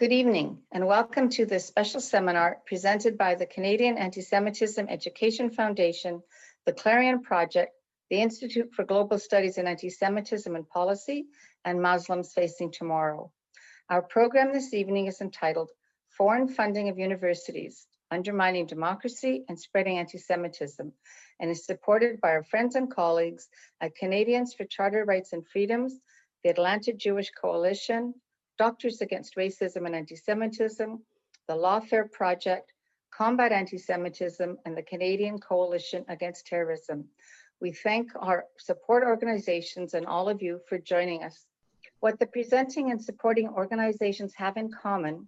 Good evening and welcome to this special seminar presented by the Canadian Anti-Semitism Education Foundation, the Clarion Project, the Institute for Global Studies in Anti-Semitism and Policy, and Muslims Facing Tomorrow. Our program this evening is entitled Foreign Funding of Universities, Undermining Democracy and Spreading Antisemitism, and is supported by our friends and colleagues at Canadians for Charter Rights and Freedoms, the Atlanta Jewish Coalition, Doctors Against Racism and Antisemitism, the Lawfare Project, Combat Antisemitism, and the Canadian Coalition Against Terrorism. We thank our support organizations and all of you for joining us. What the presenting and supporting organizations have in common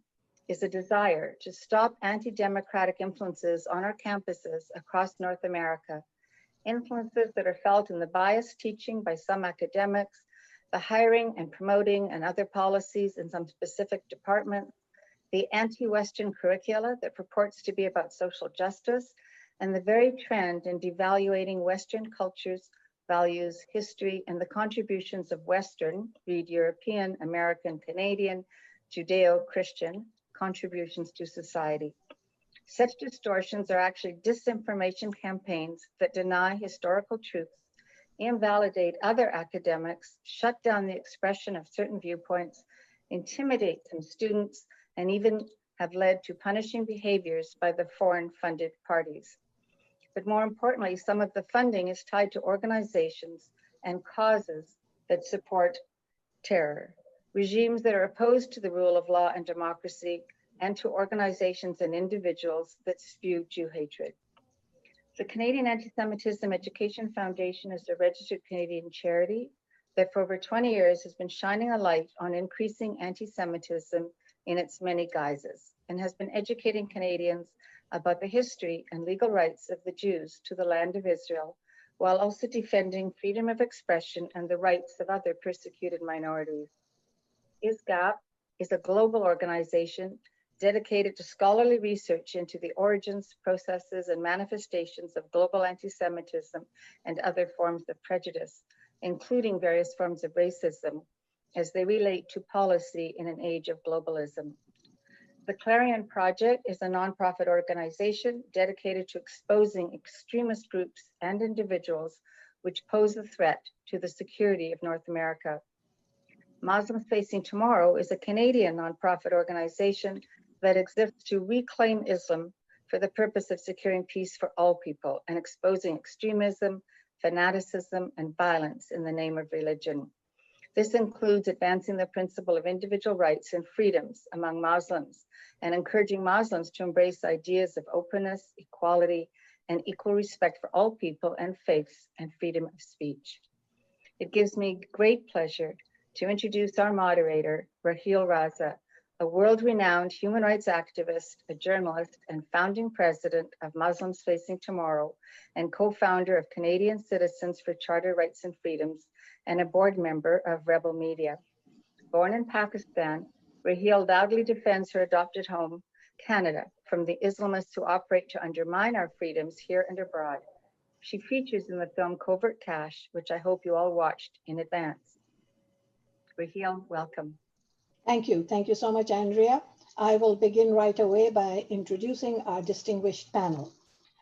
is a desire to stop anti-democratic influences on our campuses across North America, influences that are felt in the biased teaching by some academics, the hiring and promoting and other policies in some specific departments, the anti-Western curricula that purports to be about social justice, and the very trend in devaluating Western cultures, values, history, and the contributions of Western, read European, American, Canadian, Judeo-Christian contributions to society. Such distortions are actually disinformation campaigns that deny historical truths, invalidate other academics, shut down the expression of certain viewpoints, intimidate some students, and even have led to punishing behaviors by the foreign-funded parties. But more importantly, some of the funding is tied to organizations and causes that support terror, regimes that are opposed to the rule of law and democracy, and to organizations and individuals that spew Jew hatred. The Canadian Anti-Semitism Education Foundation is a registered Canadian charity that for over 20 years has been shining a light on increasing anti-Semitism in its many guises and has been educating Canadians about the history and legal rights of the Jews to the land of Israel, while also defending freedom of expression and the rights of other persecuted minorities. ISGAP is a global organization dedicated to scholarly research into the origins, processes, and manifestations of global anti-Semitism and other forms of prejudice, including various forms of racism, as they relate to policy in an age of globalism. The Clarion Project is a nonprofit organization dedicated to exposing extremist groups and individuals which pose a threat to the security of North America. Muslims Facing Tomorrow is a Canadian nonprofit organization that exists to reclaim Islam for the purpose of securing peace for all people and exposing extremism, fanaticism, and violence in the name of religion. This includes advancing the principle of individual rights and freedoms among Muslims and encouraging Muslims to embrace ideas of openness, equality, and equal respect for all people and faiths and freedom of speech. It gives me great pleasure to introduce our moderator, Raheel Raza, a world-renowned human rights activist, a journalist, and founding president of Muslims Facing Tomorrow, and co-founder of Canadian Citizens for Charter Rights and Freedoms, and a board member of Rebel Media. Born in Pakistan, Raheel loudly defends her adopted home, Canada, from the Islamists who operate to undermine our freedoms here and abroad. She features in the film Covert Cash, which I hope you all watched in advance. Raheel, welcome. Thank you. Thank you so much, Andrea. I will begin right away by introducing our distinguished panel.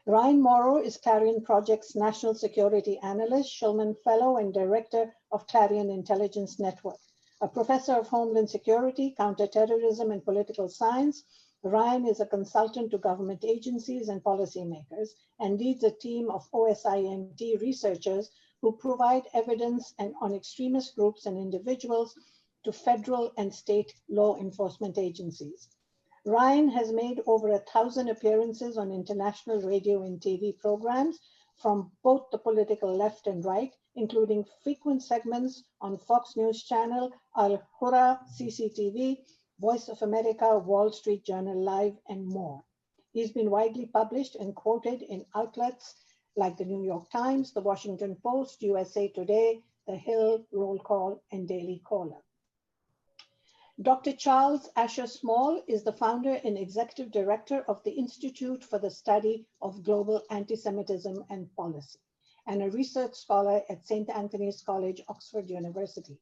Ryan Morrow is Clarion Project's National Security Analyst, Shulman Fellow, and Director of Clarion Intelligence Network. A professor of Homeland Security, Counterterrorism, and Political Science, Ryan is a consultant to government agencies and policymakers and leads a team of OSINT researchers who provide evidence on extremist groups and individuals to federal and state law enforcement agencies. Ryan has made over 1,000 appearances on international radio and TV programs from both the political left and right, including frequent segments on Fox News Channel, Al Hurra, CCTV, Voice of America, Wall Street Journal Live, and more. He's been widely published and quoted in outlets like the New York Times, the Washington Post, USA Today, The Hill, Roll Call, and Daily Caller. Dr. Charles Asher Small is the founder and executive director of the Institute for the Study of Global Antisemitism and Policy, and a research scholar at St. Anthony's College, Oxford University.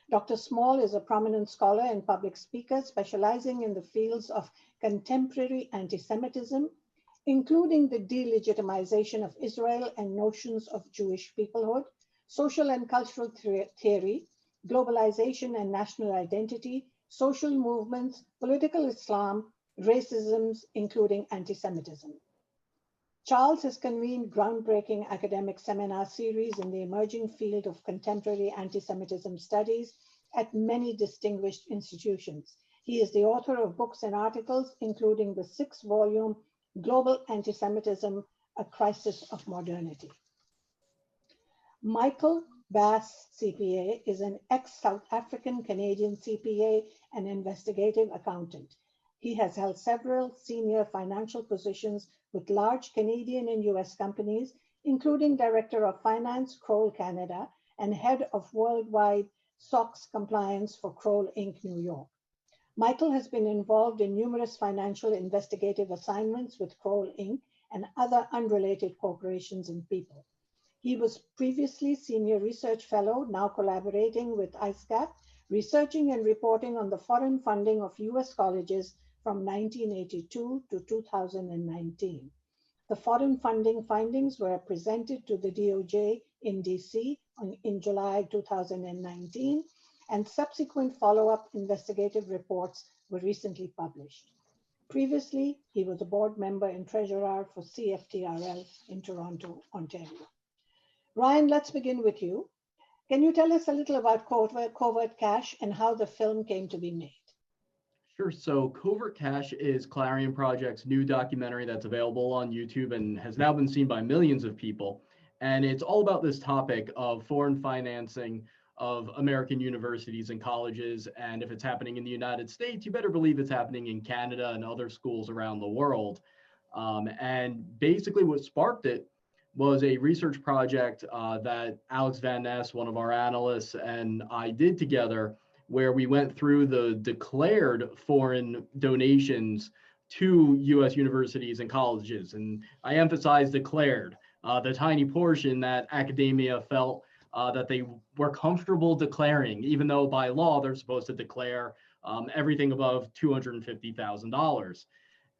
Dr. Small is a prominent scholar and public speaker specializing in the fields of contemporary anti-Semitism, including the delegitimization of Israel and notions of Jewish peoplehood, social and cultural theory, globalization and national identity, social movements, political Islam, racism, including anti-Semitism. Charles has convened groundbreaking academic seminar series in the emerging field of contemporary anti-Semitism studies at many distinguished institutions. He is the author of books and articles, including the 6-volume Global Anti-Semitism, A Crisis of Modernity. Michael Bass, CPA, is an ex-South African Canadian CPA and investigative accountant. He has held several senior financial positions with large Canadian and US companies, including Director of Finance, Kroll Canada, and Head of Worldwide SOX Compliance for Kroll Inc., New York. Michael has been involved in numerous financial investigative assignments with Kroll Inc. and other unrelated corporations and people. He was previously Senior Research Fellow, now collaborating with ISCAP, researching and reporting on the foreign funding of US colleges from 1982 to 2019. The foreign funding findings were presented to the DOJ in DC in July 2019, and subsequent follow-up investigative reports were recently published. Previously, he was a board member and treasurer for CFTRL in Toronto, Ontario. Ryan, let's begin with you. Can you tell us a little about Covert Cash and how the film came to be made? Sure. So Covert Cash is Clarion Project's new documentary that's available on YouTube and has now been seen by millions of people. And it's all about this topic of foreign financing of American universities and colleges. And if it's happening in the United States, you better believe it's happening in Canada and other schools around the world. And basically what sparked it was a research project that Alex Van Ness, one of our analysts, and I did together, where we went through the declared foreign donations to US universities and colleges. And I emphasize declared, the tiny portion that academia felt that they were comfortable declaring, even though by law they're supposed to declare everything above $250,000.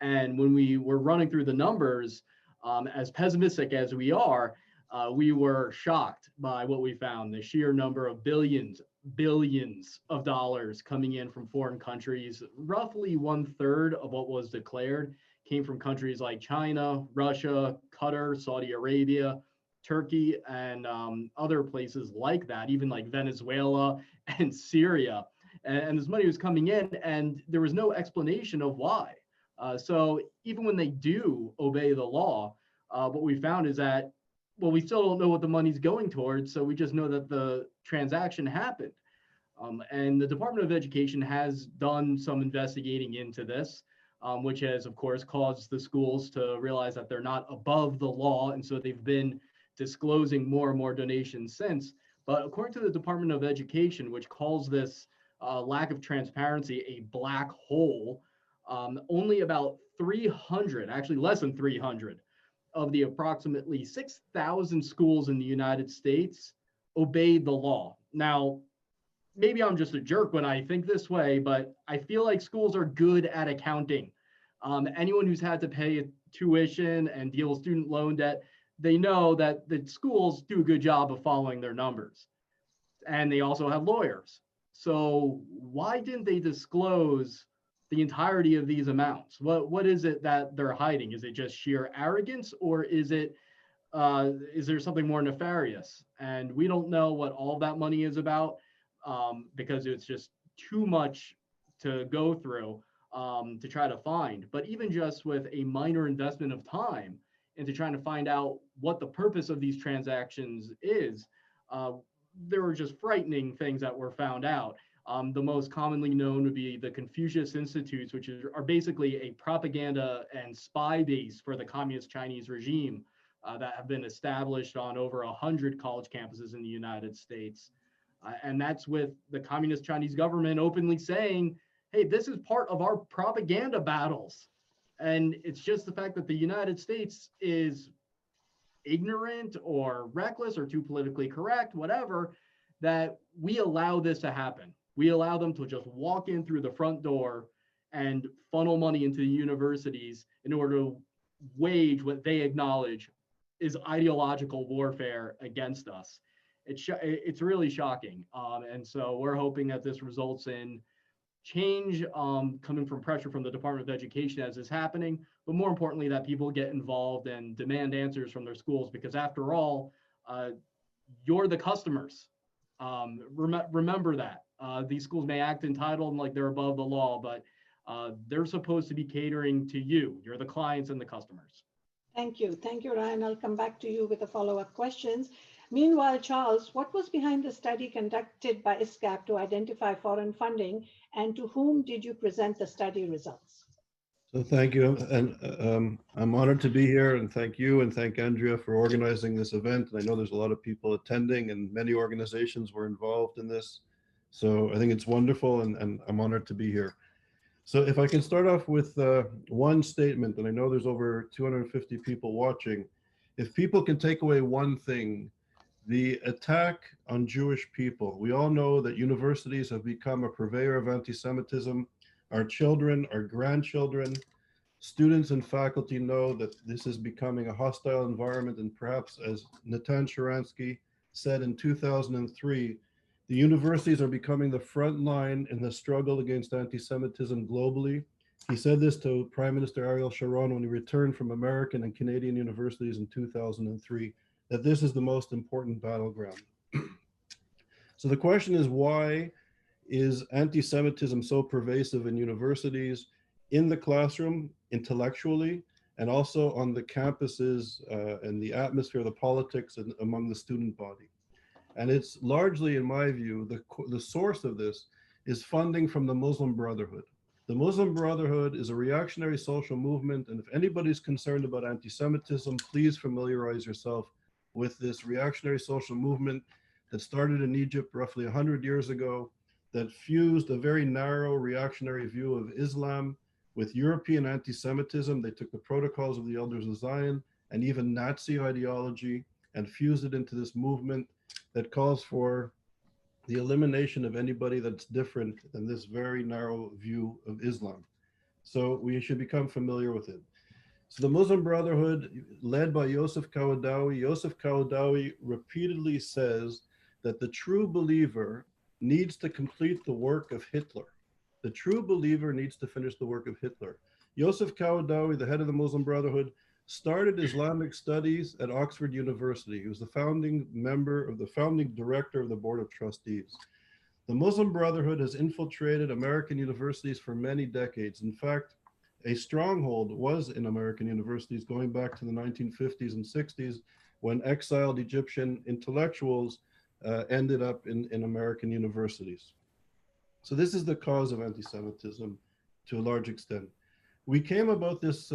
And when we were running through the numbers, as pessimistic as we are, we were shocked by what we found, the sheer number of billions of dollars coming in from foreign countries. Roughly 1/3 of what was declared came from countries like China, Russia, Qatar, Saudi Arabia, Turkey, and other places like that, even like Venezuela and Syria. And this money was coming in and there was no explanation of why. So even when they do obey the law, what we found is that, well, we still don't know what the money's going towards, so we just know that the transaction happened. And the Department of Education has done some investigating into this, which has, of course, caused the schools to realize that they're not above the law, and so they've been disclosing more and more donations since. But according to the Department of Education, which calls this lack of transparency a black hole, only about 300, actually less than 300, of the approximately 6,000 schools in the United States obeyed the law. Now, maybe I'm just a jerk when I think this way, but I feel like schools are good at accounting. Anyone who's had to pay tuition and deal with student loan debt, they know that the schools do a good job of following their numbers. And they also have lawyers. So why didn't they disclose the entirety of these amounts? What is it that they're hiding? Is it just sheer arrogance, or is there something more nefarious? And we don't know what all that money is about, because it's just too much to go through to try to find. But even just with a minor investment of time into trying to find out what the purpose of these transactions is, there were just frightening things that were found out. The most commonly known would be the Confucius Institutes, which are basically a propaganda and spy base for the communist Chinese regime that have been established on over 100 college campuses in the United States. And that's with the communist Chinese government openly saying, hey, this is part of our propaganda battles. And it's just the fact that the United States is ignorant or reckless or too politically correct, whatever, that we allow this to happen. We allow them to just walk in through the front door and funnel money into the universities in order to wage what they acknowledge is ideological warfare against us. It's really shocking. And so we're hoping that this results in change coming from pressure from the Department of Education as is happening, but more importantly, that people get involved and demand answers from their schools, because after all, you're the customers. Remember that. These schools may act entitled and like they're above the law, but they're supposed to be catering to you. You're the clients and the customers. Thank you. Thank you, Ryan. I'll come back to you with the follow-up questions. Meanwhile, Charles, what was behind the study conducted by ISCAP to identify foreign funding, and to whom did you present the study results? So thank you, and I'm honored to be here, and thank you, and thank Andrea for organizing this event. And I know there's a lot of people attending, and many organizations were involved in this. So I think it's wonderful, and I'm honored to be here. So if I can start off with one statement, and I know there's over 250 people watching. If people can take away one thing, the attack on Jewish people. We all know that universities have become a purveyor of anti-Semitism. Our children, our grandchildren, students and faculty know that this is becoming a hostile environment. And perhaps, as Natan Sharansky said in 2003, the universities are becoming the front line in the struggle against anti-Semitism globally. He said this to Prime Minister Ariel Sharon when he returned from American and Canadian universities in 2003, that this is the most important battleground. So the question is, why is anti-Semitism so pervasive in universities, in the classroom, intellectually, and also on the campuses and the atmosphere, the politics, and among the student body? And it's largely, in my view, the source of this is funding from the Muslim Brotherhood. The Muslim Brotherhood is a reactionary social movement, and if anybody's concerned about anti-Semitism, please familiarize yourself with this reactionary social movement that started in Egypt roughly 100 years ago, that fused a very narrow reactionary view of Islam with European anti-Semitism. They took the protocols of the Elders of Zion and even Nazi ideology and fused it into this movement that calls for the elimination of anybody that's different than this very narrow view of Islam. So we should become familiar with it. So the Muslim Brotherhood, led by Yosef Qaradawi repeatedly says that the true believer needs to complete the work of Hitler. The true believer needs to finish the work of Hitler. Yosef Qaradawi, the head of the Muslim Brotherhood, started Islamic studies at Oxford University. He was the founding director of the Board of Trustees. The Muslim Brotherhood has infiltrated American universities for many decades. In fact, a stronghold was in American universities going back to the 1950s and 60s, when exiled Egyptian intellectuals ended up in American universities. So this is the cause of anti-Semitism to a large extent. We came about this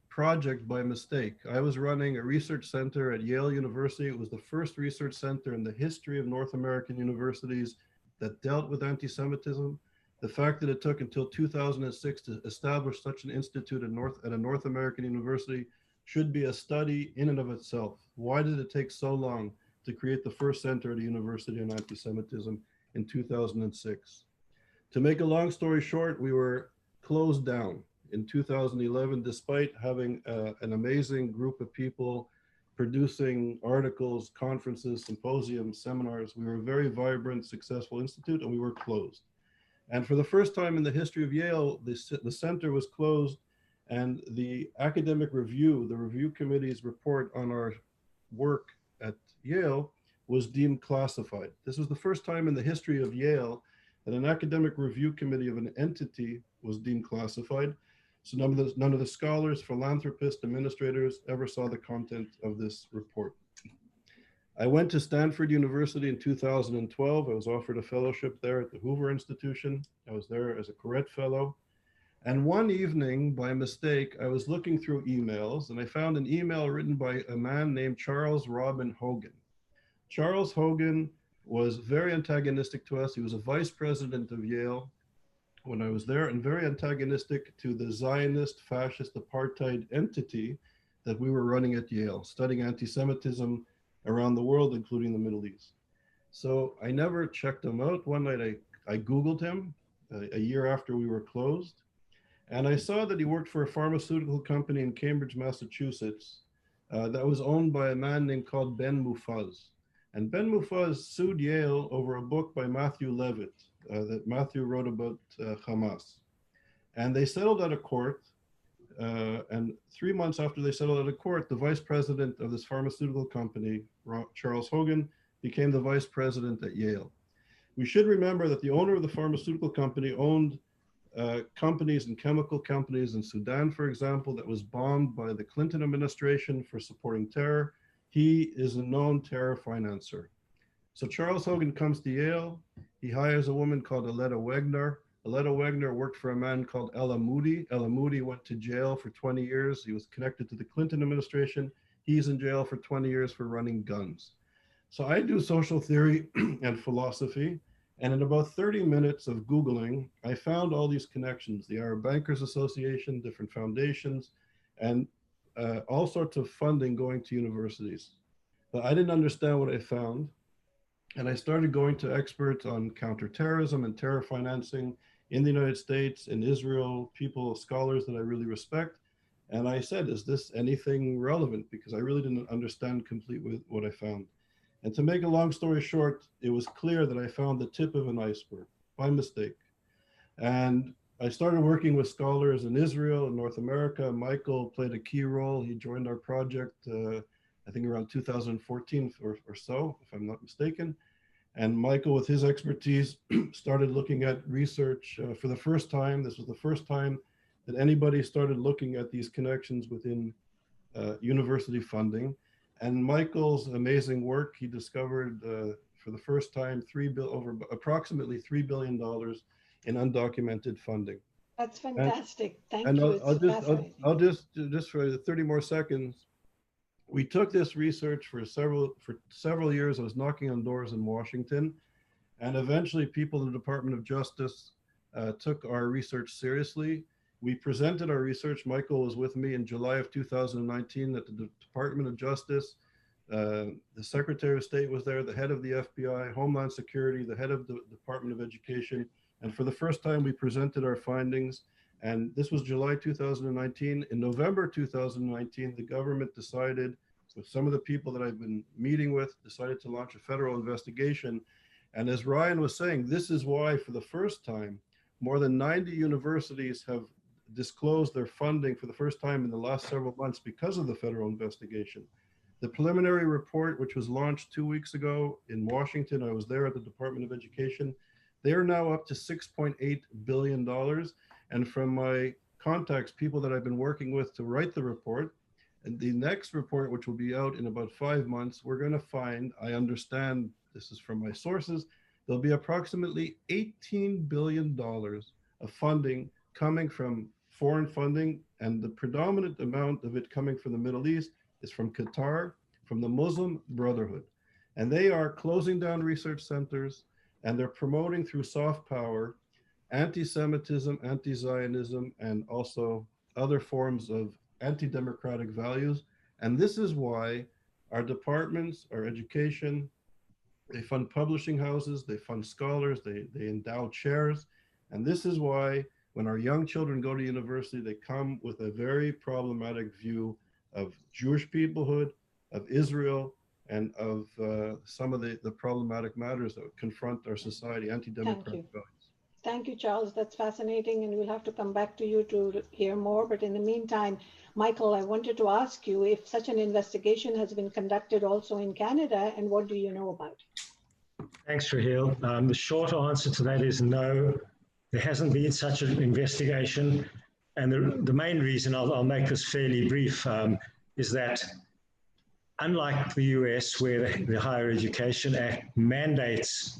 project by mistake. I was running a research center at Yale University. It was the first research center in the history of North American universities that dealt with anti-Semitism. The fact that it took until 2006 to establish such an institute at a North American university should be a study in and of itself. Why did it take so long to create the first center at a university on anti-Semitism in 2006? To make a long story short, we were closed down in 2011, despite having an amazing group of people producing articles, conferences, symposiums, seminars. We were a very vibrant, successful institute, and we were closed. And for the first time in the history of Yale, the center was closed, and the academic review, the review committee's report on our work at Yale, was deemed classified. This was the first time in the history of Yale that an academic review committee of an entity was deemed classified. So none of the scholars, philanthropists, administrators ever saw the content of this report. I went to Stanford University in 2012. I was offered a fellowship there at the Hoover Institution. I was there as a Corrett Fellow. And one evening, by mistake, I was looking through emails, and I found an email written by a man named Charles Robin Hogan. Charles Hogan was very antagonistic to us. He was a vice president of Yale when I was there, and very antagonistic to the Zionist, fascist, apartheid entity that we were running at Yale, studying anti-Semitism around the world, including the Middle East. So I never checked him out. One night I Googled him a year after we were closed. And I saw that he worked for a pharmaceutical company in Cambridge, Massachusetts, that was owned by a man named called Ben Mufaz. And Ben Mufaz sued Yale over a book by Matthew Levitt that Matthew wrote about Hamas. And they settled out of court. And 3 months after they settled out of court, the vice president of this pharmaceutical company, Charles Hogan, became the vice president at Yale. We should remember that the owner of the pharmaceutical company owned companies and chemical companies in Sudan, for example, that was bombed by the Clinton administration for supporting terror. He is a known terror financer. So Charles Hogan comes to Yale. He hires a woman called Aletta Wegner. Aletta Wegner worked for a man called Ella Moody. Ella Moody went to jail for 20 years. He was connected to the Clinton administration. He's in jail for 20 years for running guns. So I do social theory and philosophy. And in about 30 minutes of Googling, I found all these connections, the Arab Bankers Association, different foundations, and all sorts of funding going to universities. But I didn't understand what I found. And I started going to experts on counterterrorism and terror financing in the United States, in Israel, people, scholars that I really respect. And I said, is this anything relevant? Because I really didn't understand completely what I found. And to make a long story short, it was clear that I found the tip of an iceberg by mistake. And I started working with scholars in Israel and North America. Michael played a key role. He joined our project, I think around 2014 or so, if I'm not mistaken. And Michael, with his expertise, started looking at research for the first time. This was the first time that anybody started looking at these connections within university funding. And Michael's amazing work, he discovered for the first time approximately $3 billion in undocumented funding. That's fantastic. Thank and you. I'll just for 30 more seconds. We took this research for several years. I was knocking on doors in Washington, and eventually people in the Department of Justice took our research seriously. We presented our research. Michael was with me in July of 2019 at the Department of Justice. The Secretary of State was there, the head of the FBI, Homeland Security, the head of the Department of Education. And for the first time, we presented our findings. And this was July 2019. In November 2019, the government decided, with some of the people that I've been meeting with, decided to launch a federal investigation. And as Ryan was saying, this is why, for the first time, more than 90 universities have disclosed their funding for the first time in the last several months because of the federal investigation. The preliminary report, which was launched 2 weeks ago in Washington, I was there at the Department of Education, they are now up to $6.8 billion. And from my contacts, people that I've been working with to write the report, and the next report, which will be out in about 5 months, we're going to find, I understand, this is from my sources, there'll be approximately $18 billion of funding coming from foreign funding, and the predominant amount of it coming from the Middle East is from Qatar, from the Muslim Brotherhood. And they are closing down research centers, and they're promoting through soft power anti-Semitism, anti-Zionism, and also other forms of anti-democratic values. And this is why our departments, our education, they fund publishing houses, they fund scholars, they endow chairs. And this is why when our young children go to university, they come with a very problematic view of Jewish peoplehood, of Israel, and of some of the problematic matters that confront our society, anti-democratic values. Thank you, Charles. That's fascinating, and we'll have to come back to you to hear more. But in the meantime, Michael, I wanted to ask you if such an investigation has been conducted also in Canada, and what do you know about it? Thanks, Raheel. The short answer to that is no, there hasn't been such an investigation. And the main reason, I'll make this fairly brief, is that unlike the US, where the Higher Education Act mandates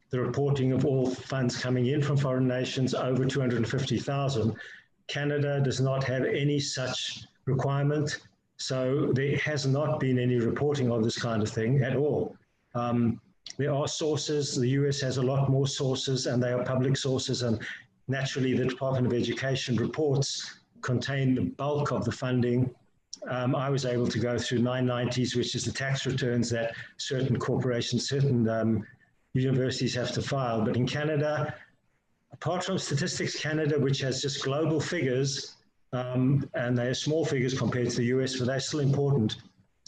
the reporting of all funds coming in from foreign nations over 250,000, Canada does not have any such requirement. So there has not been any reporting of this kind of thing at all. There are sources. The US has a lot more sources, and they are public sources. And naturally, the Department of Education reports contain the bulk of the funding I was able to go through 990s, which is the tax returns that certain corporations, certain universities have to file. But in Canada, apart from Statistics Canada, which has just global figures, and they are small figures compared to the US, but they're still important,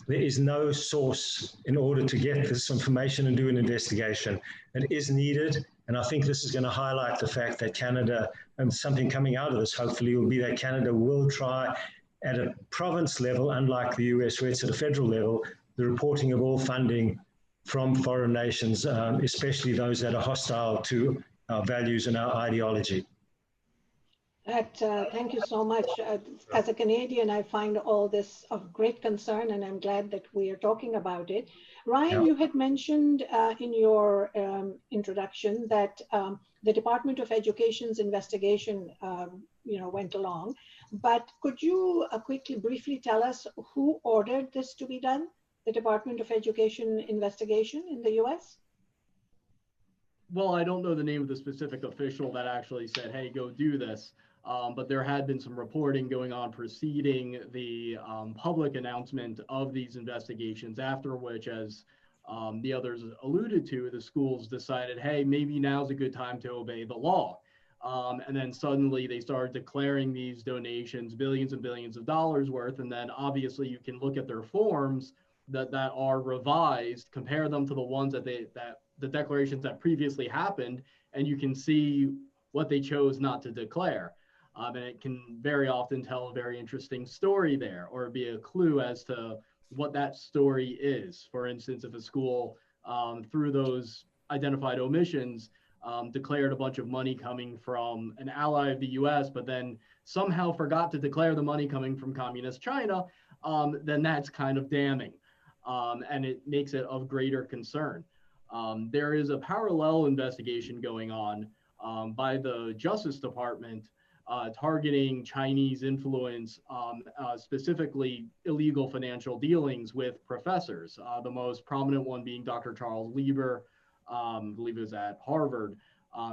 there is no source in order to get this information and do an investigation. It is needed, and I think this is going to highlight the fact that Canada, and something coming out of this hopefully will be that Canada will try at a province level, unlike the US where it's at a federal level, the reporting of all funding from foreign nations, especially those that are hostile to our values and our ideology. Thank you so much. As a Canadian, I find all this of great concern, and I'm glad that we are talking about it. Ryan, you had mentioned in your introduction that the Department of Education's investigation went along, but could you briefly tell us who ordered this to be done, the Department of Education investigation in the US? Well, I don't know the name of the specific official that actually said, hey, go do this. But there had been some reporting going on preceding the public announcement of these investigations, after which, as the others alluded to, the schools decided, hey, maybe now's a good time to obey the law. And then suddenly they started declaring these donations, billions and billions of dollars worth. And then obviously you can look at their forms that are revised, compare them to the ones that the declarations that previously happened, and you can see what they chose not to declare. And it can very often tell a very interesting story there, or be a clue as to what that story is. For instance, if a school, through those identified omissions, declared a bunch of money coming from an ally of the US, but then somehow forgot to declare the money coming from communist China, then that's kind of damning. And it makes it of greater concern. There is a parallel investigation going on by the Justice Department targeting Chinese influence, specifically illegal financial dealings with professors. The most prominent one being Dr. Charles Lieber, I believe it was at Harvard.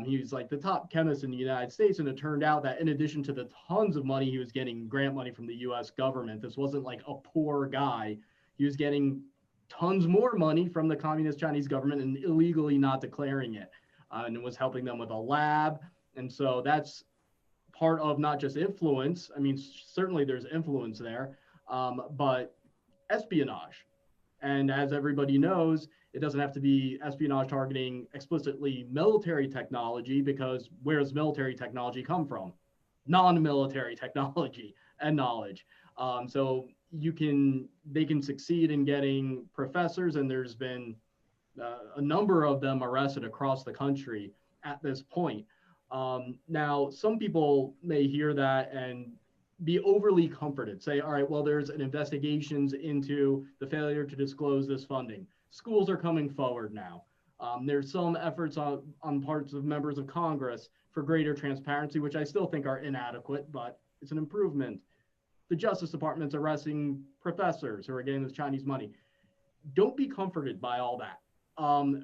He was like the top chemist in the United States, and it turned out that in addition to the tons of money he was getting, grant money from the US government, this wasn't like a poor guy. He was getting tons more money from the communist Chinese government and illegally not declaring it. And it was helping them with a lab. And so that's part of not just influence. I mean, certainly there's influence there, but espionage. And as everybody knows, it doesn't have to be espionage targeting explicitly military technology, because where does military technology come from? Non-military technology and knowledge. So they can succeed in getting professors, and there's been a number of them arrested across the country at this point. Now, some people may hear that and be overly comforted, say, all right, well, there's an investigations into the failure to disclose this funding. Schools are coming forward now. There's some efforts on parts of members of Congress for greater transparency, which I still think are inadequate, but it's an improvement. The Justice Department's arresting professors who are getting this Chinese money. Don't be comforted by all that.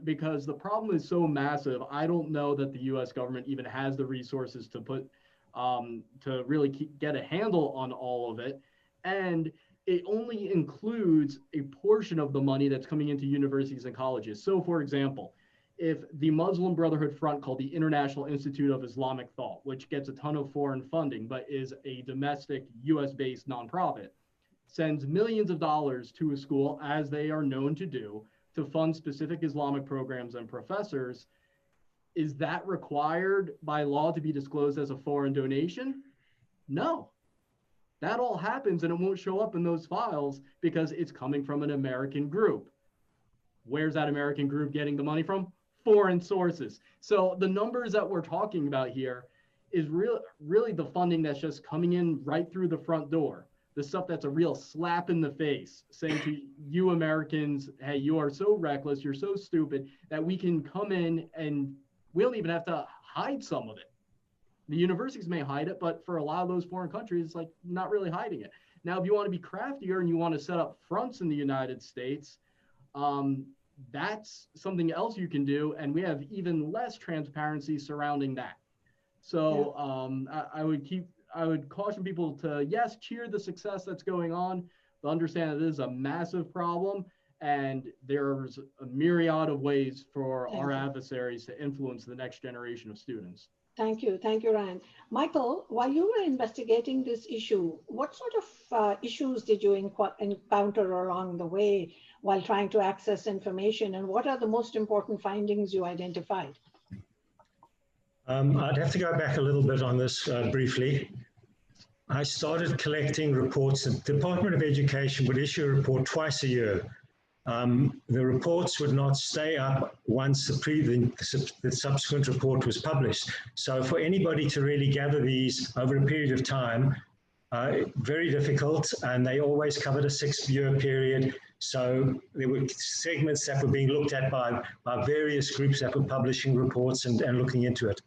Because the problem is so massive, I don't know that the US government even has the resources to put, to really get a handle on all of it. And it only includes a portion of the money that's coming into universities and colleges. So for example, if the Muslim Brotherhood front called the International Institute of Islamic Thought, which gets a ton of foreign funding, but is a domestic US-based nonprofit, sends millions of dollars to a school, as they are known to do, to fund specific Islamic programs and professors, is that required by law to be disclosed as a foreign donation? No. That all happens and it won't show up in those files because it's coming from an American group. Where's that American group getting the money from? Foreign sources. So the numbers that we're talking about here is really the funding that's just coming in right through the front door. The stuff that's a real slap in the face, saying to you Americans, hey, you are so reckless, you're so stupid, that we can come in and we don't even have to hide some of it. The universities may hide it, but for a lot of those foreign countries, it's like not really hiding it. Now, if you want to be craftier and you want to set up fronts in the United States, that's something else you can do. And we have even less transparency surrounding that. So I I would caution people to, yes, cheer the success that's going on, but understand that it is a massive problem. And there's a myriad of ways for our adversaries to influence the next generation of students. Thank you, Ryan. Michael, while you were investigating this issue, what sort of issues did you encounter along the way while trying to access information, and what are the most important findings you identified? I'd have to go back a little bit on this briefly. I started collecting reports. The Department of Education would issue a report twice a year. The reports would not stay up once the subsequent report was published. So for anybody to really gather these over a period of time, very difficult, and they always covered a 6-year period. So there were segments that were being looked at by various groups that were publishing reports and looking into it.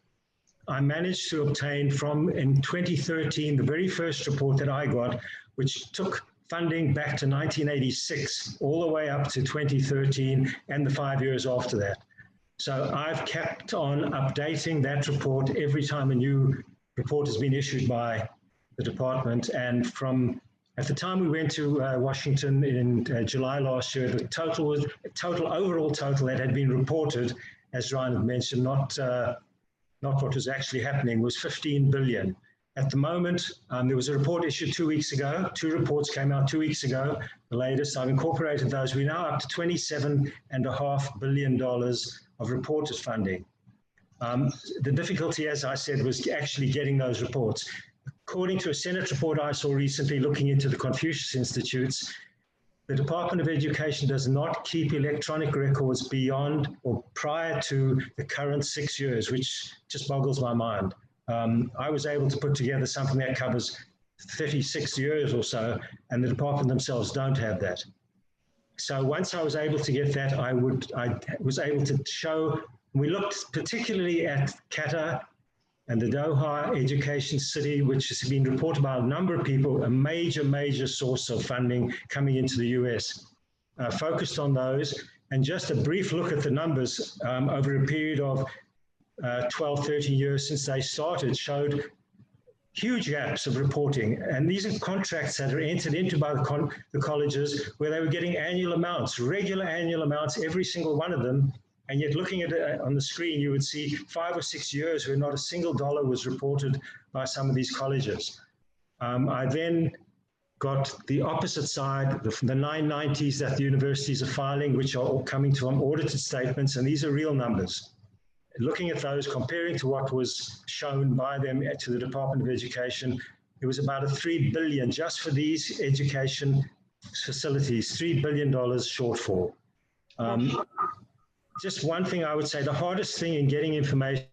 I managed to obtain in 2013, the very first report that I got, which took funding back to 1986, all the way up to 2013 and the 5 years after that. So I've kept on updating that report every time a new report has been issued by the department. And at the time we went to Washington in July last year, the overall total that had been reported, as Ryan had mentioned, not what was actually happening, was 15 billion. At the moment, there was a report issued 2 weeks ago. 2 reports came out 2 weeks ago, the latest. I've incorporated those. We're now up to $27.5 billion of reported funding. The difficulty, as I said, was actually getting those reports. According to a Senate report I saw recently looking into the Confucius Institutes, the Department of Education does not keep electronic records beyond or prior to the current 6 years, which just boggles my mind. I was able to put together something that covers 36 years or so, and the department themselves don't have that. So once I was able to get that, I was able to show, we looked particularly at Qatar and the Doha Education City, which has been reported by a number of people, a major source of funding coming into the US. Focused on those, and just a brief look at the numbers over a period of 12, 13 years since they started showed huge gaps of reporting. And these are contracts that are entered into by the colleges where they were getting annual amounts, regular annual amounts, every single one of them. And yet looking at it on the screen, you would see 5 or 6 years where not a single dollar was reported by some of these colleges. I then got the opposite side, the 990s that the universities are filing, which are all coming to audited statements, and these are real numbers. Looking at those, comparing to what was shown by them to the Department of Education, it was about a $3 billion just for these education facilities, $3 billion shortfall. Just one thing I would say, the hardest thing in getting information,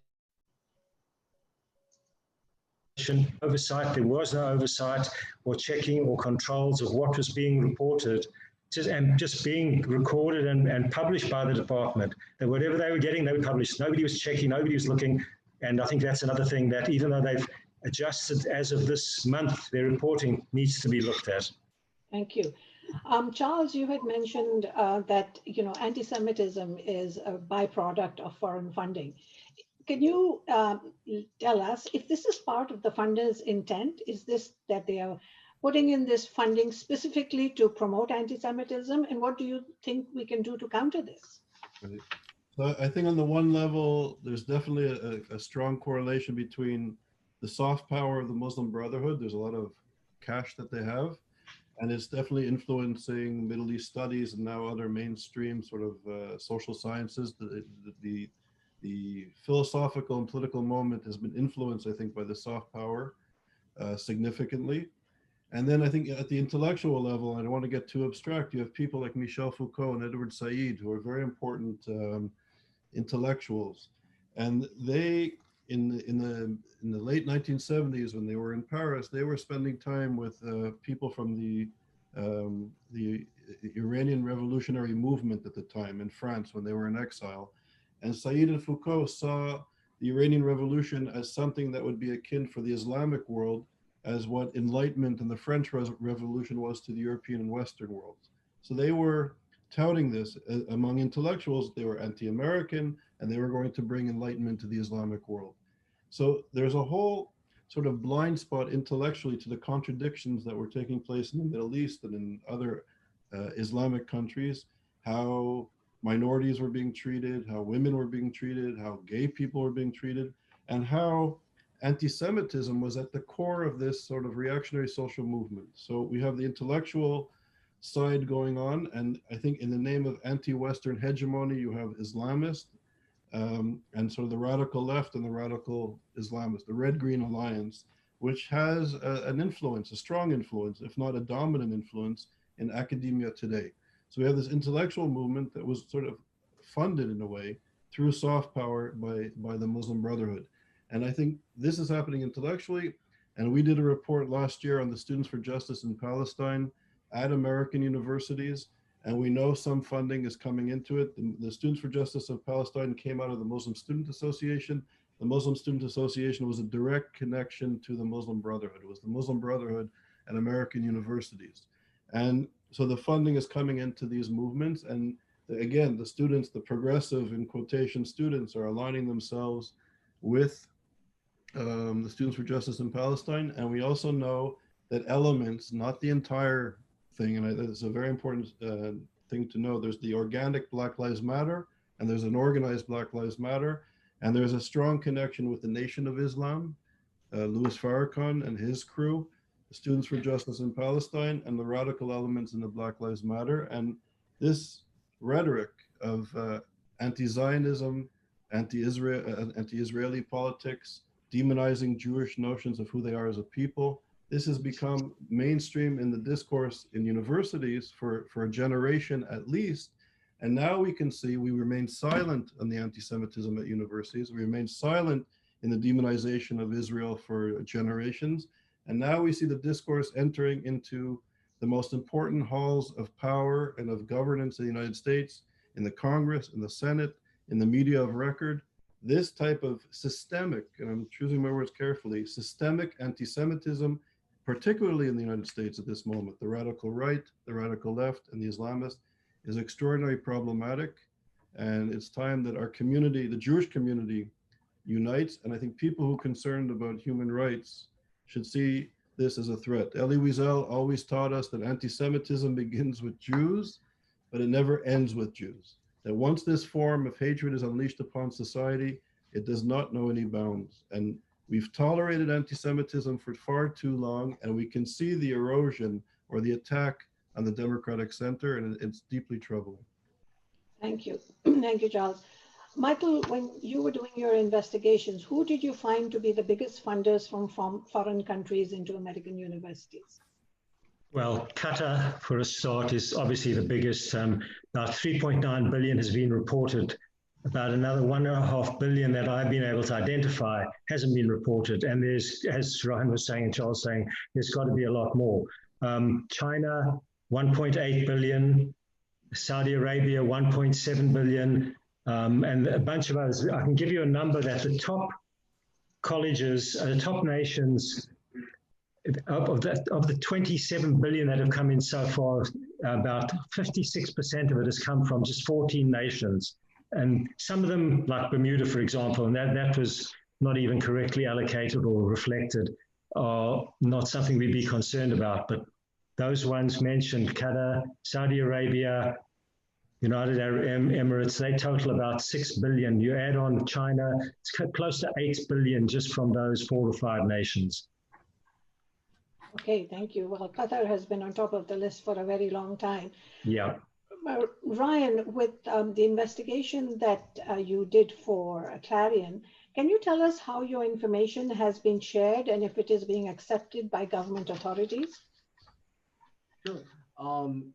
oversight, there was no oversight or checking or controls of what was being reported, just being recorded and published by the department, that whatever they were getting, they were published. Nobody was checking, nobody was looking. And I think that's another thing that even though they've adjusted as of this month, their reporting needs to be looked at. Thank you. Charles, you had mentioned that anti-Semitism is a byproduct of foreign funding. Can you tell us if this is part of the funders' intent? Is this that they are putting in this funding specifically to promote anti-Semitism? And what do you think we can do to counter this? Right. So I think on the one level, there's definitely a strong correlation between the soft power of the Muslim Brotherhood. There's a lot of cash that they have, and it's definitely influencing Middle East studies and now other mainstream sort of social sciences. The philosophical and political moment has been influenced, I think, by the soft power significantly. And then I think at the intellectual level, I don't want to get too abstract, you have people like Michel Foucault and Edward Said, who are very important intellectuals. And they, in the late 1970s, when they were in Paris, they were spending time with people from the Iranian revolutionary movement at the time in France when they were in exile. And Said and Foucault saw the Iranian Revolution as something that would be akin for the Islamic world as what Enlightenment and the French Revolution was to the European and Western worlds. So they were touting this among intellectuals. They were anti-American, and they were going to bring Enlightenment to the Islamic world. So there's a whole sort of blind spot intellectually to the contradictions that were taking place in the Middle East and in other Islamic countries, how minorities were being treated, how women were being treated, how gay people were being treated, and how anti-Semitism was at the core of this sort of reactionary social movement. So we have the intellectual side going on, and I think in the name of anti-Western hegemony, you have Islamists, and sort of the radical left and the radical Islamists, the Red-Green Alliance, which has an influence, a strong influence, if not a dominant influence, in academia today. So we have this intellectual movement that was sort of funded in a way through soft power by the Muslim Brotherhood. And I think this is happening intellectually. And we did a report last year on the Students for Justice in Palestine at American universities. And we know some funding is coming into it. The Students for Justice of Palestine came out of the Muslim Student Association. The Muslim Student Association was a direct connection to the Muslim Brotherhood. It was the Muslim Brotherhood and American universities. And so the funding is coming into these movements. And again, the students, the progressive, in quotation, students are aligning themselves with the Students for Justice in Palestine. And we also know that elements, not the entire thing, and it's a very important thing to know, there's the organic Black Lives Matter, and there's an organized Black Lives Matter, and there's a strong connection with the Nation of Islam, Louis Farrakhan and his crew, the Students for Justice in Palestine, and the radical elements in the Black Lives Matter. And this rhetoric of anti-Zionism, anti-Israeli politics, demonizing Jewish notions of who they are as a people, this has become mainstream in the discourse in universities for a generation at least. And now we can see we remain silent on the anti-Semitism at universities. We remain silent in the demonization of Israel for generations. And now we see the discourse entering into the most important halls of power and of governance in the United States, in the Congress, in the Senate, in the media of record. This type of systemic, and I'm choosing my words carefully, systemic anti-Semitism, particularly in the United States at this moment, the radical right, the radical left, and the Islamists, is extraordinarily problematic. And it's time that our community, the Jewish community, unites. And I think people who are concerned about human rights should see this as a threat. Elie Wiesel always taught us that anti-Semitism begins with Jews, but it never ends with Jews. That once this form of hatred is unleashed upon society, it does not know any bounds. And we've tolerated anti-Semitism for far too long, and we can see the erosion or the attack on the democratic center, and it's deeply troubling. Thank you. Thank you, Charles. Michael, when you were doing your investigations, who did you find to be the biggest funders from foreign countries into American universities? Well, Qatar, for a start, is obviously the biggest. About 3.9 billion has been reported. About another 1.5 billion that I've been able to identify hasn't been reported. And there's, as Ryan was saying and Charles saying, there's got to be a lot more. China, 1.8 billion. Saudi Arabia, 1.7 billion. And a bunch of others. I can give you a number that the top colleges, the top nations, of the 27 billion that have come in so far, about 56% of it has come from just 14 nations. And some of them, like Bermuda, for example, and that was not even correctly allocated or reflected, are not something we'd be concerned about. But those ones mentioned, Qatar, Saudi Arabia, United Arab Emirates, they total about 6 billion. You add on China, it's close to 8 billion just from those 4 or 5 nations. Okay, thank you. Well, Qatar has been on top of the list for a very long time. Yeah. Ryan, with the investigation that you did for Clarion, can you tell us how your information has been shared and if it is being accepted by government authorities? Sure.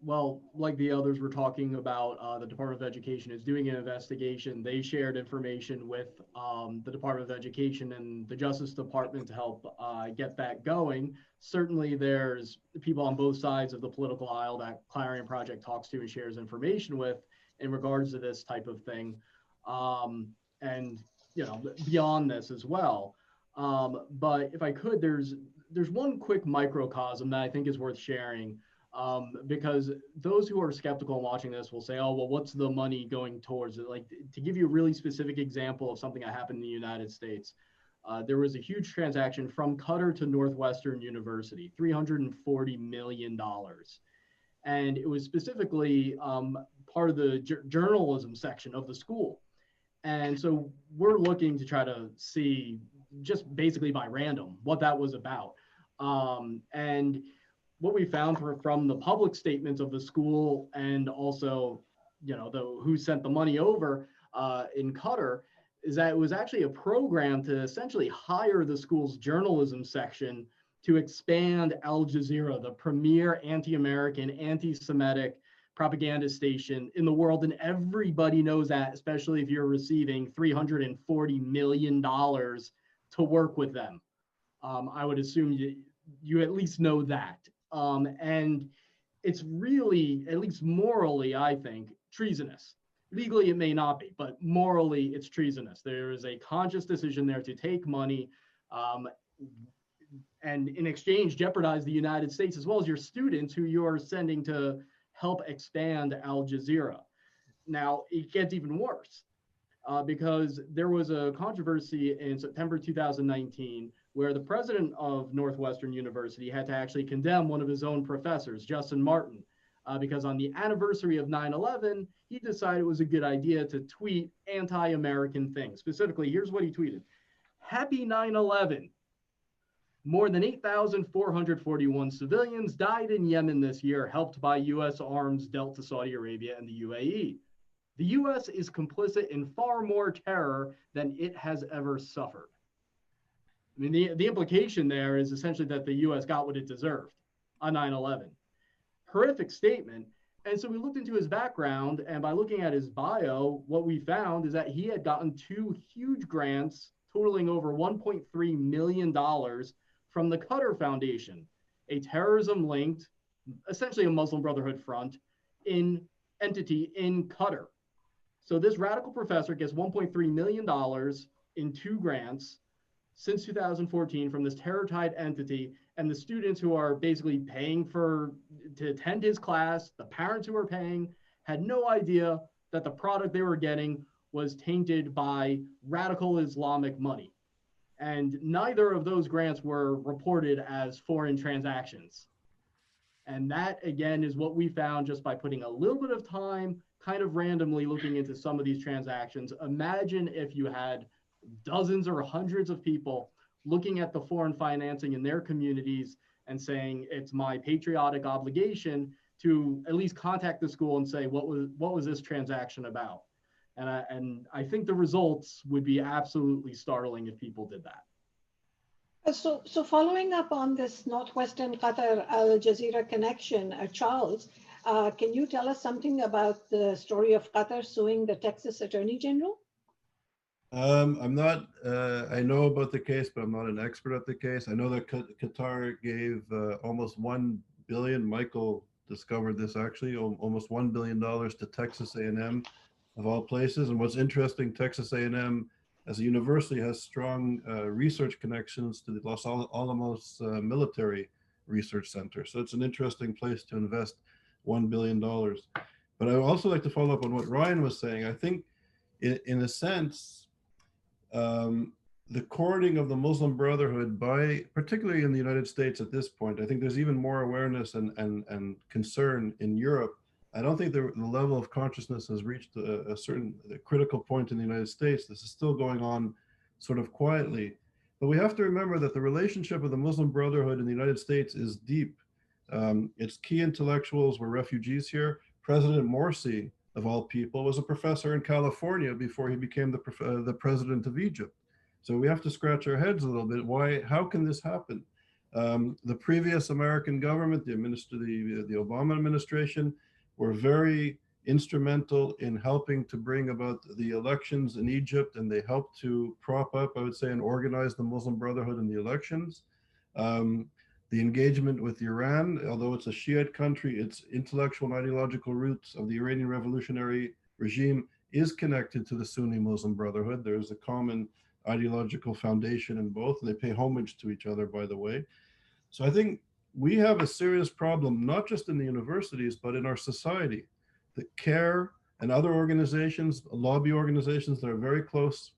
Well, like the others were talking about, the Department of Education is doing an investigation. They shared information with the Department of Education and the Justice Department to help get that going. Certainly there's people on both sides of the political aisle that Clarion Project talks to and shares information with in regards to this type of thing. And, you know, beyond this as well. But if I could, there's one quick microcosm that I think is worth sharing. Because those who are skeptical and watching this will say, oh, well, what's the money going towards it? Like, to give you a really specific example of something that happened in the United States, there was a huge transaction from Qatar to Northwestern University, $340 million. And it was specifically part of the journalism section of the school. And so we're looking to try to see, just basically by random, what that was about. And what we found from the public statements of the school, and also, you know, who sent the money over in Qatar, is that it was actually a program to essentially hire the school's journalism section to expand Al Jazeera, the premier anti-American, anti-Semitic propaganda station in the world. And everybody knows that, especially if you're receiving $340 million to work with them. I would assume you at least know that. And it's really, at least morally, I think, treasonous. Legally, it may not be, but morally, it's treasonous. There is a conscious decision there to take money and in exchange jeopardize the United States as well as your students who you are sending to help expand Al Jazeera. Now, it gets even worse because there was a controversy in September 2019 where the president of Northwestern University had to actually condemn one of his own professors, Justin Martin, because on the anniversary of 9/11, he decided it was a good idea to tweet anti-American things. Specifically, here's what he tweeted: "Happy 9/11. More than 8,441 civilians died in Yemen this year, helped by U.S. arms dealt to Saudi Arabia and the UAE. The U.S. is complicit in far more terror than it has ever suffered." I mean, the implication there is essentially that the U.S. got what it deserved on 9/11. Horrific statement. And so we looked into his background, and by looking at his bio, what we found is that he had gotten 2 huge grants totaling over $1.3 million from the Qatar Foundation, a terrorism-linked, essentially a Muslim Brotherhood front entity in Qatar. So this radical professor gets $1.3 million in 2 grants since 2014 from this terror-tied entity, and the students who are basically paying to attend his class, the parents who are paying, had no idea that the product they were getting was tainted by radical Islamic money. And neither of those grants were reported as foreign transactions. And that, again, is what we found just by putting a little bit of time, kind of randomly looking into some of these transactions. Imagine if you had dozens or hundreds of people looking at the foreign financing in their communities and saying, it's my patriotic obligation to at least contact the school and say, what was this transaction about? And I think the results would be absolutely startling if people did that. So following up on this Northwestern Qatar Al Jazeera connection, Charles, can you tell us something about the story of Qatar suing the Texas Attorney General? I'm not, I know about the case, but I'm not an expert at the case. I know that Qatar gave almost $1 billion, Michael discovered this actually, almost $1 billion to Texas A&M of all places. And what's interesting, Texas A&M as a university has strong research connections to the Los Alamos Military Research Center. So it's an interesting place to invest $1 billion. But I would also like to follow up on what Ryan was saying. I think in a sense, the courting of the Muslim Brotherhood by, particularly in the United States at this point, I think there's even more awareness and concern in Europe. I don't think the level of consciousness has reached a certain critical point in the United States. This is still going on sort of quietly. But we have to remember that the relationship of the Muslim Brotherhood in the United States is deep. Its key intellectuals were refugees here. President Morsi, of all people, was a professor in California before he became the president of Egypt. So we have to scratch our heads a little bit. How can this happen? The previous American government, the Obama administration, were very instrumental in helping to bring about the elections in Egypt, and they helped to prop up, I would say, and organize the Muslim Brotherhood in the elections. The engagement with Iran, although it's a Shiite country, its intellectual and ideological roots of the Iranian revolutionary regime is connected to the Sunni Muslim Brotherhood. There is a common ideological foundation in both, and they pay homage to each other, by the way. So I think we have a serious problem, not just in the universities, but in our society. The CARE and other organizations, lobby organizations that are very close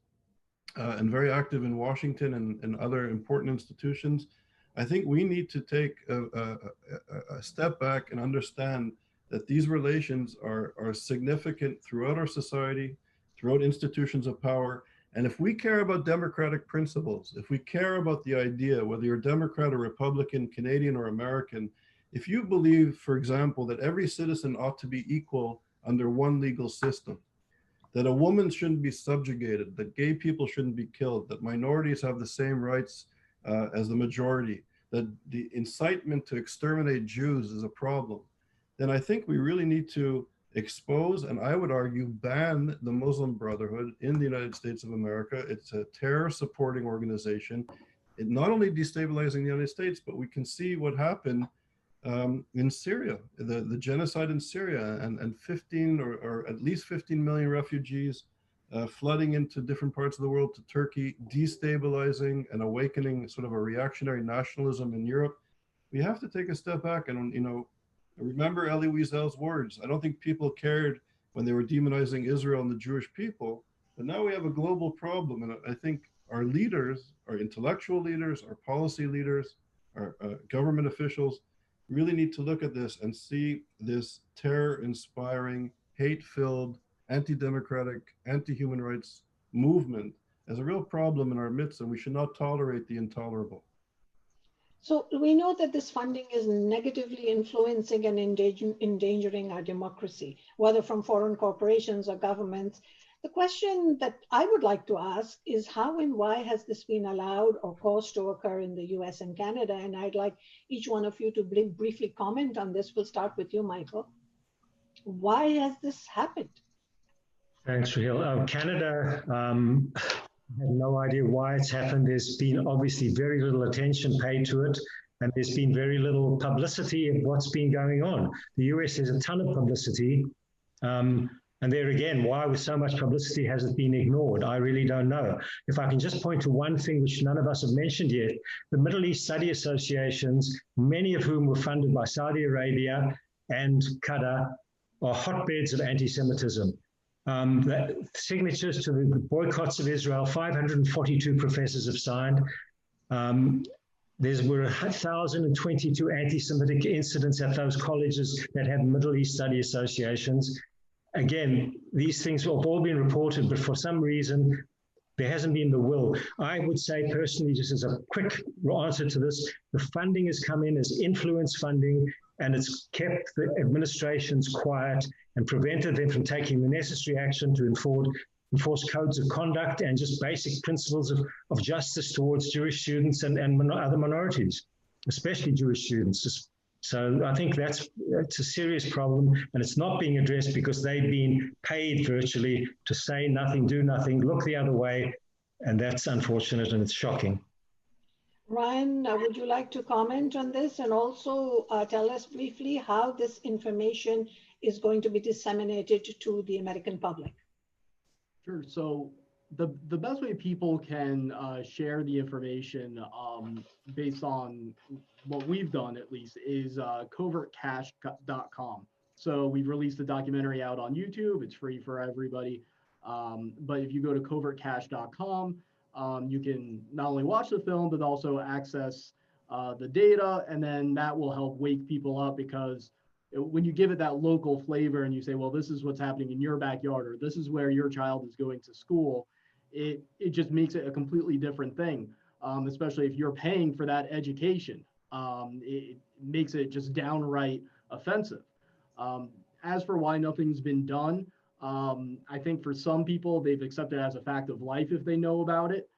and very active in Washington and other important institutions. I think we need to take a step back and understand that these relations are significant throughout our society, throughout institutions of power. And if we care about democratic principles, if we care about the idea, whether you're Democrat or Republican, Canadian or American, if you believe, for example, that every citizen ought to be equal under one legal system, that a woman shouldn't be subjugated, that gay people shouldn't be killed, that minorities have the same rights as the majority, that the incitement to exterminate Jews is a problem, then I think we really need to expose, and I would argue ban, the Muslim Brotherhood in the United States of America. It's a terror supporting organization. It not only destabilizing the United States, but we can see what happened in Syria, the genocide in Syria, and 15 or at least 15 million refugees flooding into different parts of the world to Turkey, destabilizing and awakening sort of a reactionary nationalism in Europe. We have to take a step back and, remember Elie Wiesel's words. I don't think people cared when they were demonizing Israel and the Jewish people, but now we have a global problem. And I think our leaders, our intellectual leaders, our policy leaders, our government officials really need to look at this and see this terror-inspiring, hate-filled, anti-democratic, anti-human rights movement as a real problem in our midst, and we should not tolerate the intolerable. So we know that this funding is negatively influencing and endangering our democracy, whether from foreign corporations or governments. The question that I would like to ask is how and why has this been allowed or caused to occur in the US and Canada? And I'd like each one of you to briefly comment on this. We'll start with you, Michael. Why has this happened? Thanks, Raheel. Canada, I have no idea why it's happened. There's been obviously very little attention paid to it, and there's been very little publicity of what's been going on. The US has a ton of publicity, and there again, why with so much publicity has it been ignored? I really don't know. If I can just point to one thing which none of us have mentioned yet, the Middle East study associations, many of whom were funded by Saudi Arabia and Qatar, are hotbeds of anti-Semitism. The signatures to the boycotts of Israel, 542 professors have signed. There were 1,022 anti-Semitic incidents at those colleges that have Middle East study associations. Again, these things have all been reported, but for some reason, there hasn't been the will. I would say personally, just as a quick answer to this, the funding has come in as influence funding, and it's kept the administrations quiet and prevented them from taking the necessary action to enforce codes of conduct and just basic principles of justice towards Jewish students and other minorities, especially Jewish students. So I think it's a serious problem, and it's not being addressed because they've been paid virtually to say nothing, do nothing, look the other way, and that's unfortunate and it's shocking. Ryan, would you like to comment on this and also tell us briefly how this information is going to be disseminated to the American public? Sure. So the best way people can share the information based on what we've done, at least, is covertcash.com. So we've released the documentary out on YouTube. It's free for everybody. But if you go to covertcash.com, you can not only watch the film, but also access the data, and then that will help wake people up, because when you give it that local flavor and you say, well, this is what's happening in your backyard, or this is where your child is going to school, it just makes it a completely different thing, especially if you're paying for that education. It makes it just downright offensive. As for why nothing's been done, I think for some people, they've accepted it as a fact of life if they know about it.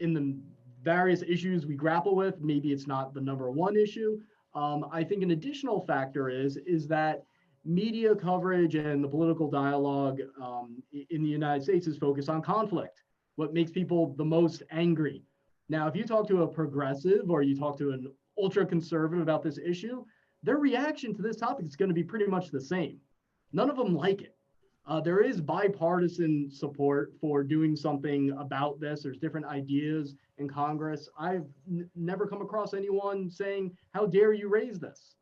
In the various issues we grapple with, maybe it's not the number one issue. I think an additional factor is that media coverage and the political dialogue in the United States is focused on conflict, what makes people the most angry. Now, if you talk to a progressive or you talk to an ultra conservative about this issue, their reaction to this topic is going to be pretty much the same. None of them like it. There is bipartisan support for doing something about this. There's different ideas in Congress. I've never come across anyone saying, how dare you raise this?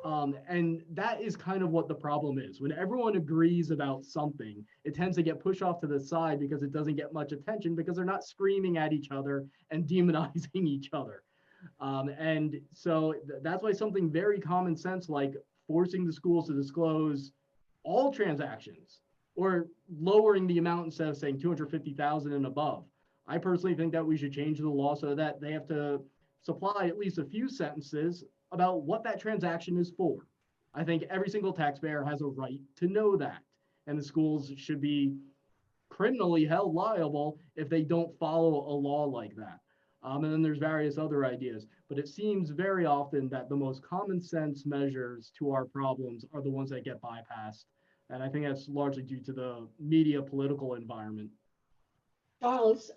And that is kind of what the problem is. When everyone agrees about something, it tends to get pushed off to the side because it doesn't get much attention because they're not screaming at each other and demonizing each other. And so that's why something very common sense like forcing the schools to disclose all transactions or lowering the amount instead of saying 250,000 and above. I personally think that we should change the law so that they have to supply at least a few sentences about what that transaction is for. I think every single taxpayer has a right to know that, and the schools should be criminally held liable if they don't follow a law like that. And then there's various other ideas, but it seems very often that the most common sense measures to our problems are the ones that get bypassed. And I think that's largely due to the media political environment. Charles,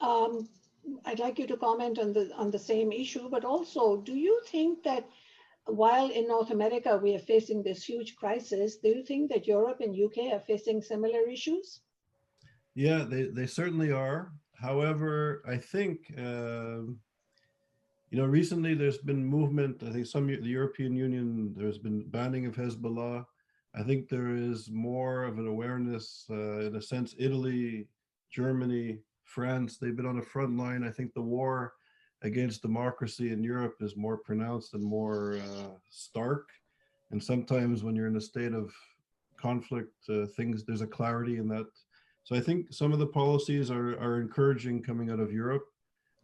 I'd like you to comment on the same issue, but also, do you think that while in North America we are facing this huge crisis, do you think that Europe and UK are facing similar issues? Yeah, they certainly are. However, I think, recently there's been movement. I think the European Union, there's been banning of Hezbollah. I think there is more of an awareness, in a sense, Italy, Germany, France, they've been on the front line. I think the war against democracy in Europe is more pronounced and more stark. And sometimes when you're in a state of conflict, there's a clarity in that. So I think some of the policies are encouraging coming out of Europe.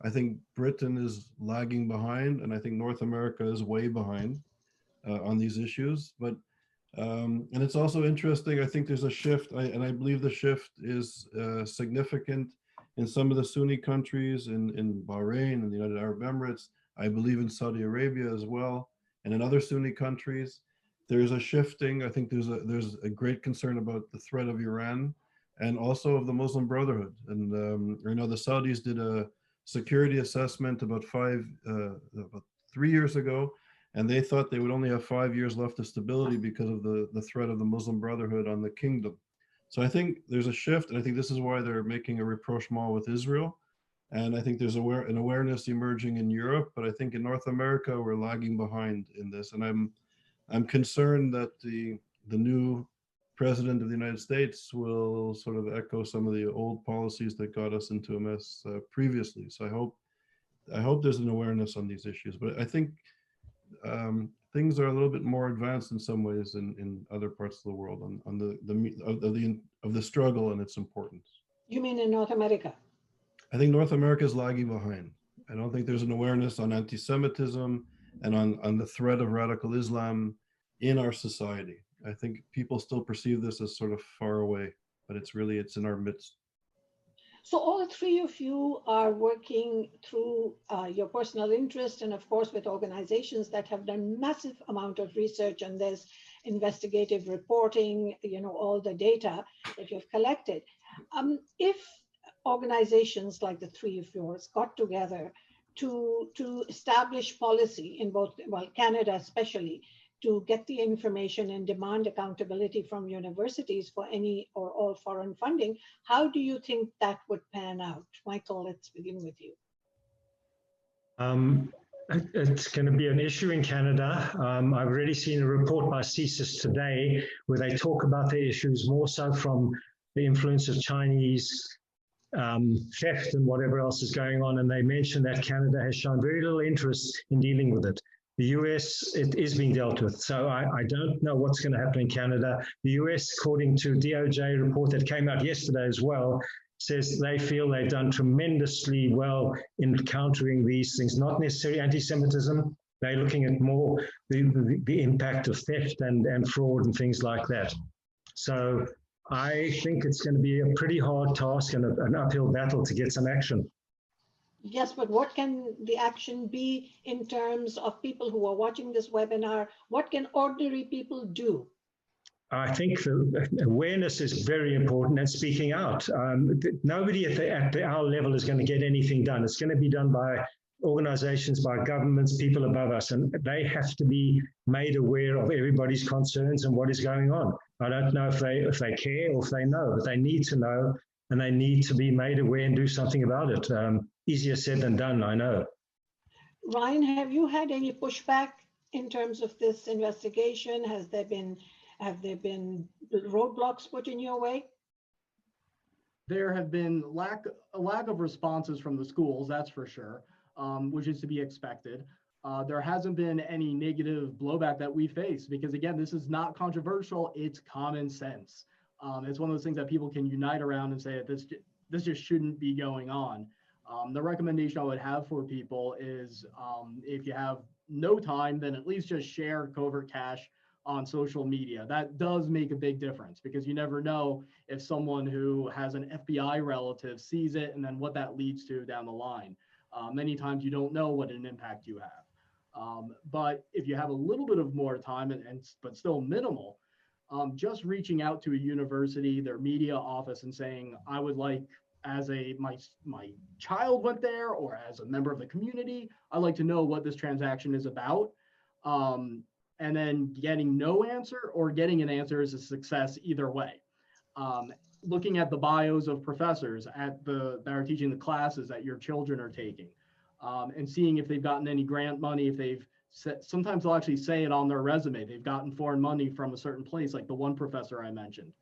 I think Britain is lagging behind, and I think North America is way behind on these issues. But and it's also interesting. I think there's a shift, and I believe the shift is significant in some of the Sunni countries, in Bahrain and the United Arab Emirates. I believe in Saudi Arabia as well, and in other Sunni countries. There's a shifting. I think there's a great concern about the threat of Iran, and also of the Muslim Brotherhood. And I know the Saudis did a security assessment about 3 years ago, and they thought they would only have 5 years left of stability because of the threat of the Muslim Brotherhood on the kingdom. So I think there's a shift, and I think this is why they're making a rapprochement with Israel. And I think there's an awareness emerging in Europe, but I think in North America we're lagging behind in this. And I'm concerned that the new president of the United States will sort of echo some of the old policies that got us into a mess previously. So I hope there's an awareness on these issues. But I think things are a little bit more advanced in some ways in other parts of the world of the struggle and its importance. You mean in North America? I think North America is lagging behind. I don't think there's an awareness on anti-Semitism and on the threat of radical Islam in our society. I think people still perceive this as sort of far away, but it's in our midst. So all three of you are working through your personal interest, and of course with organizations that have done massive amount of research on this, investigative reporting, all the data that you've collected. If organizations like the three of yours got together to establish policy in both, Canada especially, to get the information and demand accountability from universities for any or all foreign funding, how do you think that would pan out? Michael, let's begin with you. It's going to be an issue in Canada. I've already seen a report by CSIS today where they talk about the issues more so from the influence of Chinese theft and whatever else is going on. And they mention that Canada has shown very little interest in dealing with it. The US, it is being dealt with. So I don't know what's going to happen in Canada. The US, according to DOJ report that came out yesterday as well, says they feel they've done tremendously well in countering these things, not necessarily anti-Semitism. They're looking at more the impact of theft and fraud and things like that. So I think it's going to be a pretty hard task and an uphill battle to get some action. Yes, but what can the action be in terms of people who are watching this webinar? What can ordinary people do? I think the awareness is very important and speaking out. Nobody at our level is going to get anything done. It's going to be done by organizations, by governments, people above us, and they have to be made aware of everybody's concerns and what is going on. I don't know if they care or if they know, but they need to know and they need to be made aware and do something about it. Easier said than done, I know. Ryan, have you had any pushback in terms of this investigation? Have there been roadblocks put in your way? There have been a lack of responses from the schools, that's for sure, which is to be expected. There hasn't been any negative blowback that we face because, again, this is not controversial, it's common sense. It's one of those things that people can unite around and say that this just shouldn't be going on. The recommendation I would have for people is if you have no time, then at least just share Covert Cash on social media. That does make a big difference because you never know if someone who has an FBI relative sees it and then what that leads to down the line. Many times you don't know what an impact you have. But if you have a little bit of more time but still minimal, just reaching out to a university, their media office, and saying, I would like, as my child went there, or as a member of the community, I'd like to know what this transaction is about. And then getting no answer or getting an answer is a success either way. Looking at the bios of professors that are teaching the classes that your children are taking, and seeing if they've gotten any grant money, sometimes they'll actually say it on their resume, they've gotten foreign money from a certain place, like the one professor I mentioned.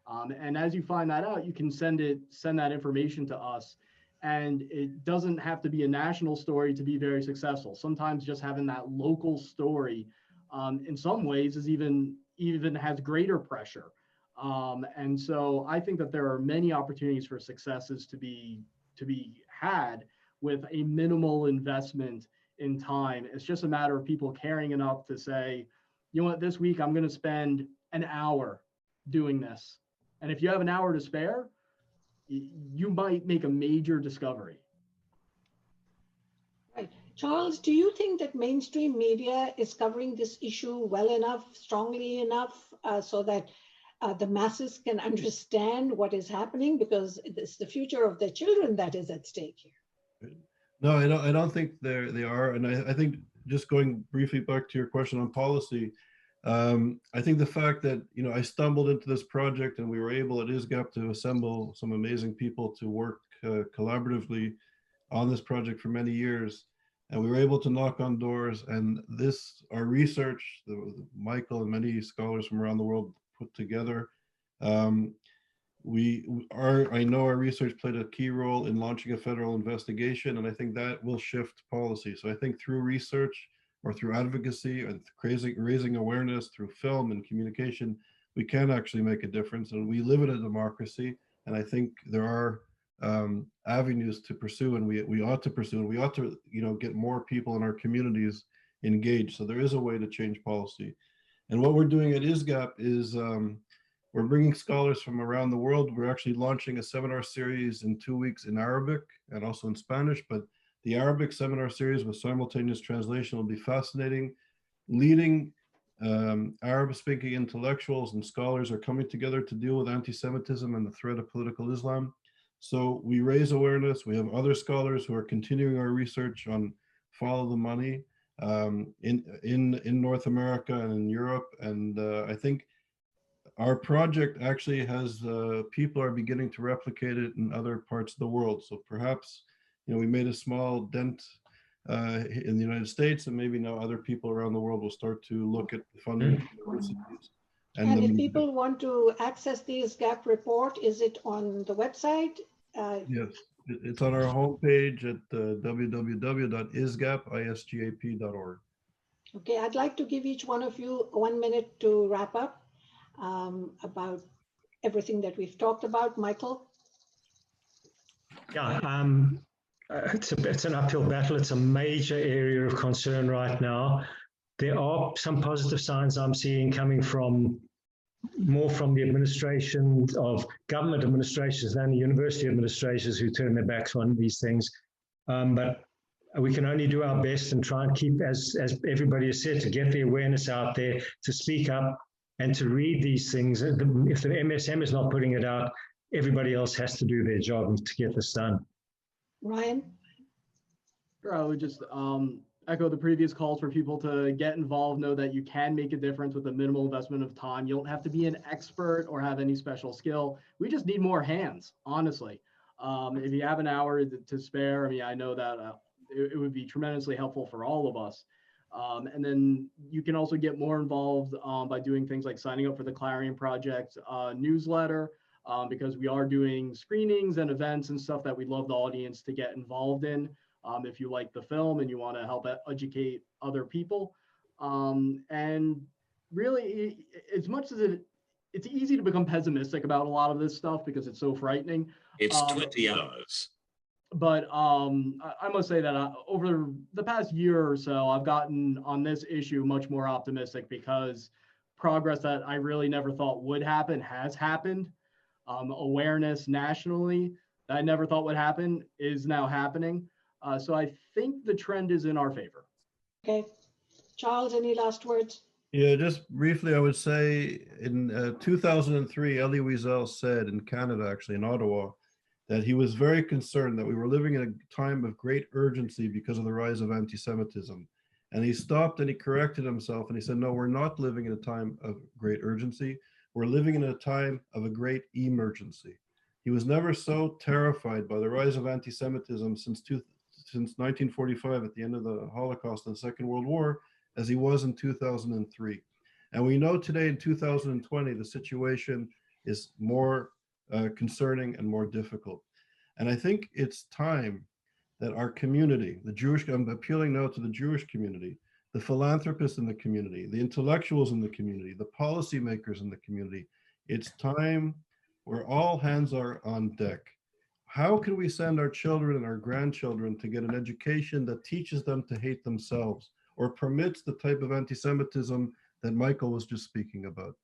And as you find that out, you can send that information to us. And it doesn't have to be a national story to be very successful. Sometimes just having that local story, in some ways, is even has greater pressure. And so I think that there are many opportunities for successes to be had with a minimal investment in time. It's just a matter of people caring enough to say, you know what, this week I'm going to spend an hour doing this. And if you have an hour to spare, you might make a major discovery. Right. Charles, do you think that mainstream media is covering this issue well enough, strongly enough, so that the masses can understand what is happening? Because it's the future of their children that is at stake here. No, I don't think they are. And I think, just going briefly back to your question on policy, I think the fact that, I stumbled into this project and we were able at ISGAP to assemble some amazing people to work collaboratively on this project for many years. And we were able to knock on doors, and our research, Michael and many scholars from around the world put together, I know our research played a key role in launching a federal investigation, and I think that will shift policy. So I think through research or through advocacy and raising awareness through film and communication, we can actually make a difference. And we live in a democracy, and I think there are avenues to pursue, and we ought to pursue, and we ought to get more people in our communities engaged. So there is a way to change policy. And what we're doing at ISGAP is we're bringing scholars from around the world. We're actually launching a seminar series in 2 weeks in Arabic and also in Spanish, but the Arabic seminar series with simultaneous translation will be fascinating. Leading Arab-speaking intellectuals and scholars are coming together to deal with anti-Semitism and the threat of political Islam. So we raise awareness. We have other scholars who are continuing our research on follow the money in North America and in Europe. And I think our project actually has, people are beginning to replicate it in other parts of the world. So perhaps, we made a small dent in the United States, and maybe now other people around the world will start to look at funding universities. And if people want to access the ISGAP report, is it on the website? Yes, it's on our homepage at www.isgap.org. Okay, I'd like to give each one of you 1 minute to wrap up about everything that we've talked about. Michael? Yeah, it's an uphill battle. It's a major area of concern right now. There are some positive signs I'm seeing coming more from the administration of government administrations than the university administrators who turn their backs on these things. But we can only do our best and try and keep, as everybody has said, to get the awareness out there, to speak up and to read these things. If the MSM is not putting it out, everybody else has to do their job to get this done. Ryan? Sure, I would just echo the previous calls for people to get involved, know that you can make a difference with a minimal investment of time. You don't have to be an expert or have any special skill. We just need more hands, honestly. If you have an hour to spare, I know that it would be tremendously helpful for all of us. And then you can also get more involved by doing things like signing up for the Clarion Project newsletter, because we are doing screenings and events and stuff that we'd love the audience to get involved in. If you like the film and you want to help educate other people. And really, as much as it's easy to become pessimistic about a lot of this stuff because it's so frightening. It's 20 hours. But I must say that over the past year or so, I've gotten on this issue much more optimistic because progress that I really never thought would happen has happened. Awareness nationally that I never thought would happen is now happening. So I think the trend is in our favor. Okay. Charles, any last words? Yeah, just briefly, I would say in 2003, Elie Wiesel said in Canada, actually in Ottawa, that he was very concerned that we were living in a time of great urgency because of the rise of anti-Semitism. And he stopped and he corrected himself and he said, no, we're not living in a time of great urgency. We're living in a time of a great emergency. He was never so terrified by the rise of anti-Semitism since 1945 at the end of the Holocaust and the Second World War as he was in 2003. And we know today in 2020, the situation is more concerning and more difficult. And I think it's time that our community, the Jewish, I'm appealing now to the Jewish community, the philanthropists in the community, the intellectuals in the community, the policymakers in the community, it's time where all hands are on deck. How can we send our children and our grandchildren to get an education that teaches them to hate themselves or permits the type of anti-Semitism that Michael was just speaking about?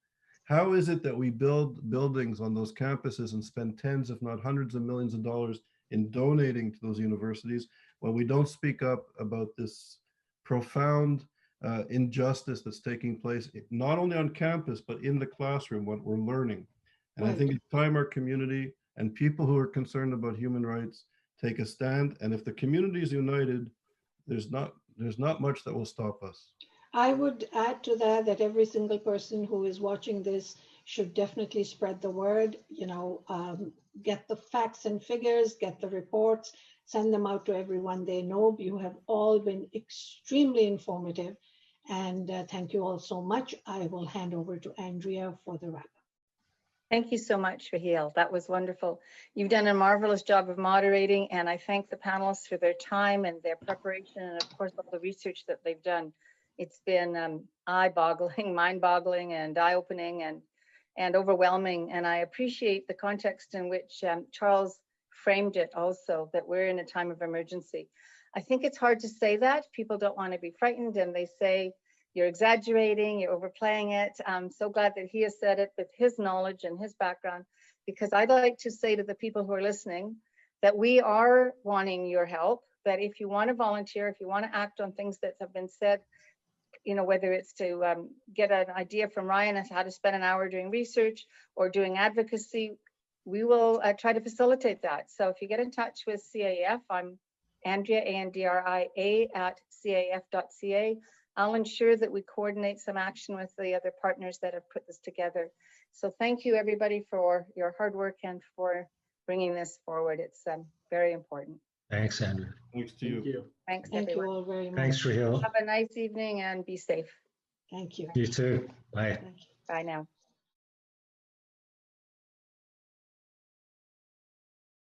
How is it that we build buildings on those campuses and spend tens, if not hundreds of millions of dollars in donating to those universities when we don't speak up about this profound injustice that's taking place, not only on campus, but in the classroom, what we're learning? And I think it's time our community and people who are concerned about human rights take a stand. And if the community is united, there's not much that will stop us. I would add to that every single person who is watching this should definitely spread the word, get the facts and figures, get the reports, send them out to everyone they know. You have all been extremely informative, and thank you all so much. I will hand over to Andrea for the wrap. Thank you so much, Raheel. That was wonderful. You've done a marvelous job of moderating, and I thank the panelists for their time and their preparation, and of course, all the research that they've done. It's been eye-boggling, mind-boggling, and eye-opening and overwhelming. And I appreciate the context in which Charles framed it also, that we're in a time of emergency. I think it's hard to say that. People don't want to be frightened, and they say, you're exaggerating, you're overplaying it. I'm so glad that he has said it with his knowledge and his background, because I'd like to say to the people who are listening that we are wanting your help, that if you want to volunteer, if you want to act on things that have been said, whether it's to get an idea from Ryan as how to spend an hour doing research or doing advocacy, we will try to facilitate that. So if you get in touch with CAEF, I'm Andrea, ANDRIA @CAEF.ca. I'll ensure that we coordinate some action with the other partners that have put this together. So thank you everybody for your hard work and for bringing this forward. It's very important. Thanks, Andrew. Thanks to you. Thanks, Thank everyone. you all very much. Thanks, Raheel. Have a nice evening and be safe. Thank you. You too. Bye. Thank you. Bye now.